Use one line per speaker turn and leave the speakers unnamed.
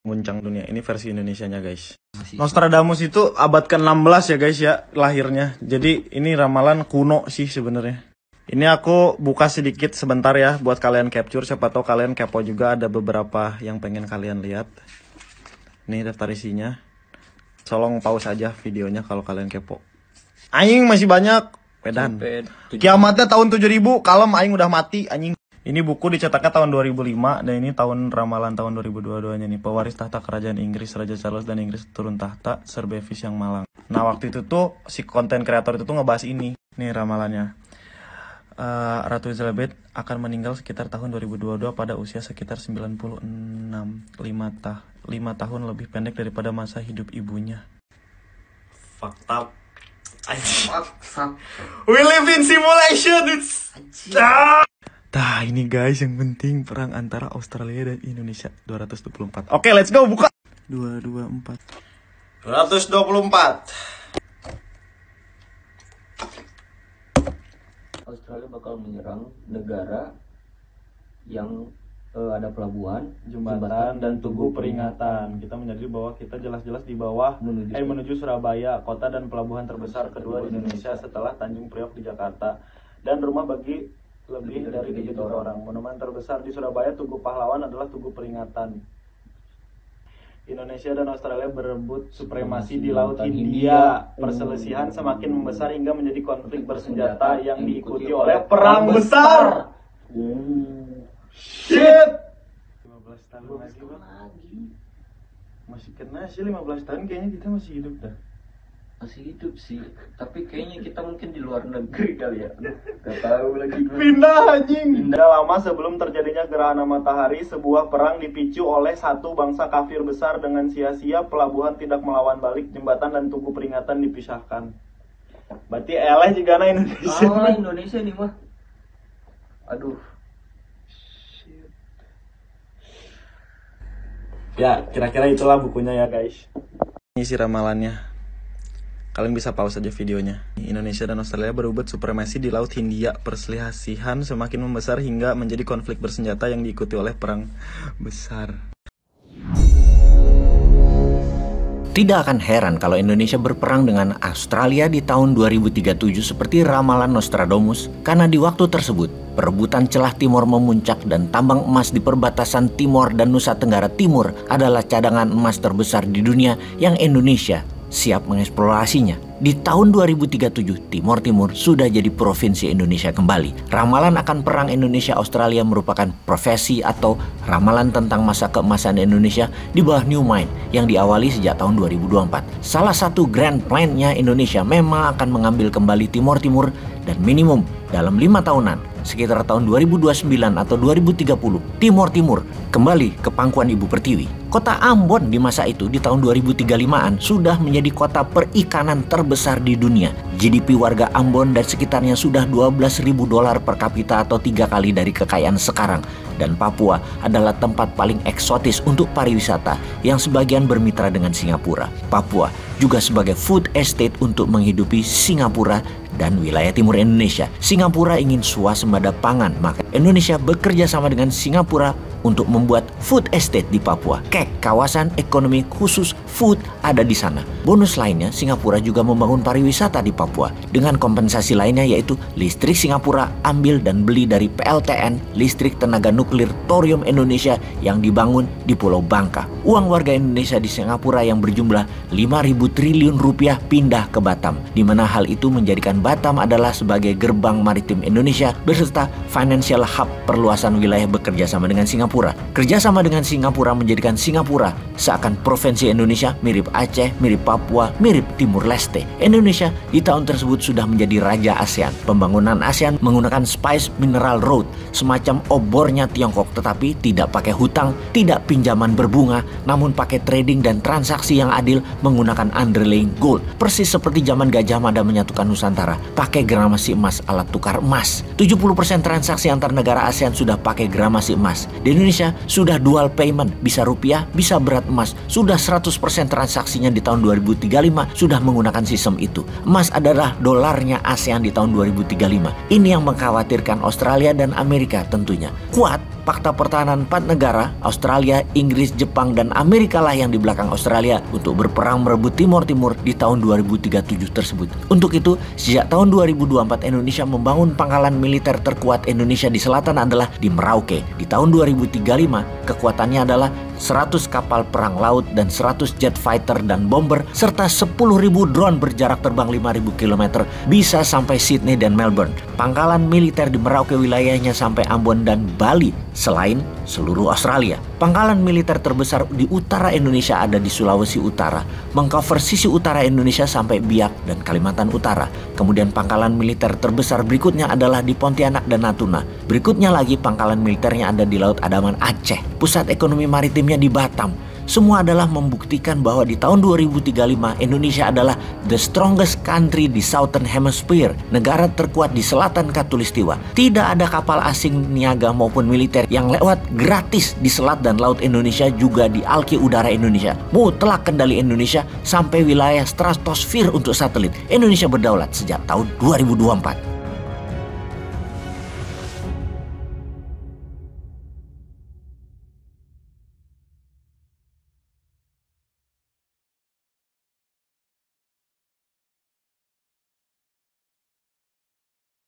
Guncang dunia. Ini versi Indonesianya guys. Nostradamus itu abad ke-16 ya guys ya lahirnya. Jadi ini ramalan kuno sih sebenarnya. Ini aku buka sedikit sebentar ya buat kalian capture. Siapa tahu kalian kepo juga, ada beberapa yang pengen kalian lihat. Ini daftar isinya. Tolong pause aja videonya kalau kalian kepo. Aing masih banyak. Pedan. Kiamatnya tahun 7000, kalem aing udah mati anjing. Ini buku dicetaknya tahun 2005 dan ini tahun ramalan tahun 2022-nya nih. Pewaris tahta kerajaan Inggris, Raja Charles dan Inggris turun tahta, Sir Bevis yang malang. Nah waktu itu tuh si konten kreator itu tuh ngebahas ini. Nih ramalannya. Ratu Elizabeth akan meninggal sekitar tahun 2022 pada usia sekitar 96. 5 tahun lebih pendek daripada masa hidup ibunya. Fucked up. We live in simulation. Nah ini guys yang penting perang antara Australia dan Indonesia 224. Oke, let's go buka. 224.
Australia bakal menyerang negara yang ada pelabuhan,
jembatan dan tugu peringatan. Kita menyadari bahwa kita jelas-jelas di bawah menuju Surabaya, kota dan pelabuhan terbesar kedua di Indonesia setelah Tanjung Priok di Jakarta dan rumah bagi lebih dari 7 juta orang. Monumen terbesar di Surabaya, Tugu Pahlawan, adalah Tugu Peringatan. Indonesia dan Australia berebut supremasi di Laut Hindia. Perselisihan semakin membesar hingga menjadi konflik bersenjata yang diikuti oleh perang besar. Shit. 15 tahun lagi bang. Masih kena sih 15 tahun, kayaknya kita masih hidup dah.
Masih hidup sih, tapi kayaknya kita mungkin di luar negeri kali ya. Gak tahu lagi gue.
Pindah anjing. Pindah lama sebelum terjadinya gerhana matahari, sebuah perang dipicu oleh satu bangsa kafir besar dengan sia-sia, pelabuhan tidak melawan balik, jembatan dan tugu peringatan dipisahkan. Berarti eleh juga Indonesia.
Indonesia nih mah. Aduh.
Ya, kira-kira itulah bukunya ya guys. Ini sih ramalannya. Kalian bisa pause aja videonya. Indonesia dan Australia berebut supremasi di Laut Hindia. Perselisihan semakin membesar hingga menjadi konflik bersenjata yang diikuti oleh perang besar.
Tidak akan heran kalau Indonesia berperang dengan Australia di tahun 2037 seperti ramalan Nostradamus, karena di waktu tersebut perebutan celah timur memuncak dan tambang emas di perbatasan Timor dan Nusa Tenggara Timur adalah cadangan emas terbesar di dunia yang Indonesia siap mengeksplorasinya. Di tahun 2037, Timor Timur sudah jadi provinsi Indonesia kembali. Ramalan akan perang Indonesia-Australia merupakan profesi atau ramalan tentang masa keemasan Indonesia di bawah New Mind yang diawali sejak tahun 2024. Salah satu grand plan-nya Indonesia memang akan mengambil kembali Timor Timur dan minimum dalam 5 tahunan, sekitar tahun 2029 atau 2030, Timor Timur kembali ke pangkuan Ibu Pertiwi. Kota Ambon di masa itu di tahun 2035-an sudah menjadi kota perikanan terbesar di dunia. GDP warga Ambon dan sekitarnya sudah $12.000 per kapita atau 3 kali dari kekayaan sekarang. Dan Papua adalah tempat paling eksotis untuk pariwisata yang sebagian bermitra dengan Singapura. Papua juga sebagai food estate untuk menghidupi Singapura dan wilayah timur Indonesia. Singapura ingin swasembada pangan, maka Indonesia bekerja sama dengan Singapura untuk membuat food estate di Papua. Kawasan ekonomi khusus food ada di sana. Bonus lainnya, Singapura juga membangun pariwisata di Papua. Dengan kompensasi lainnya yaitu listrik Singapura ambil dan beli dari PLTN, listrik tenaga nuklir Thorium Indonesia yang dibangun di Pulau Bangka. Uang warga Indonesia di Singapura yang berjumlah 5.000 triliun rupiah pindah ke Batam, di mana hal itu menjadikan Batam adalah sebagai gerbang maritim Indonesia beserta financial hub perluasan wilayah bekerja sama dengan Singapura. Kerjasama dengan Singapura menjadikan Singapura seakan provinsi Indonesia mirip Aceh, mirip Papua, mirip Timur Leste. Indonesia di tahun tersebut sudah menjadi raja ASEAN. Pembangunan ASEAN menggunakan Spice Mineral Road, semacam obornya Tiongkok, tetapi tidak pakai hutang, tidak pinjaman berbunga, namun pakai trading dan transaksi yang adil menggunakan underlying gold. Persis seperti zaman Gajah Mada menyatukan Nusantara, pakai gramasi emas alat tukar emas. 70% transaksi antar negara ASEAN sudah pakai gramasi emas. Di Indonesia sudah dual payment, bisa rupiah, bisa berat emas. Sudah 100% transaksinya di tahun 2035 sudah menggunakan sistem itu. Emas adalah dolarnya ASEAN di tahun 2035. Ini yang mengkhawatirkan Australia dan Amerika tentunya. Kuat Fakta pertahanan 4 negara, Australia, Inggris, Jepang, dan Amerika lah yang di belakang Australia untuk berperang merebut Timor Timur di tahun 2037 tersebut. Untuk itu, sejak tahun 2024 Indonesia membangun pangkalan militer terkuat Indonesia di selatan adalah di Merauke. Di tahun 2035, kekuatannya adalah 100 kapal perang laut dan 100 jet fighter dan bomber serta 10.000 drone berjarak terbang 5.000 km bisa sampai Sydney dan Melbourne. Pangkalan militer di Merauke wilayahnya sampai Ambon dan Bali selain seluruh Australia. Pangkalan militer terbesar di utara Indonesia ada di Sulawesi Utara, mengcover sisi utara Indonesia sampai Biak dan Kalimantan Utara. Kemudian pangkalan militer terbesar berikutnya adalah di Pontianak dan Natuna. Berikutnya lagi pangkalan militernya ada di Laut Andaman Aceh. Pusat ekonomi maritimnya di Batam. Semua adalah membuktikan bahwa di tahun 2035 Indonesia adalah the strongest country di Southern Hemisphere, negara terkuat di selatan Khatulistiwa. Tidak ada kapal asing niaga maupun militer yang lewat gratis di selat dan laut Indonesia, juga di alki udara Indonesia. Mutlak kendali Indonesia sampai wilayah stratosfer untuk satelit. Indonesia berdaulat sejak tahun 2024.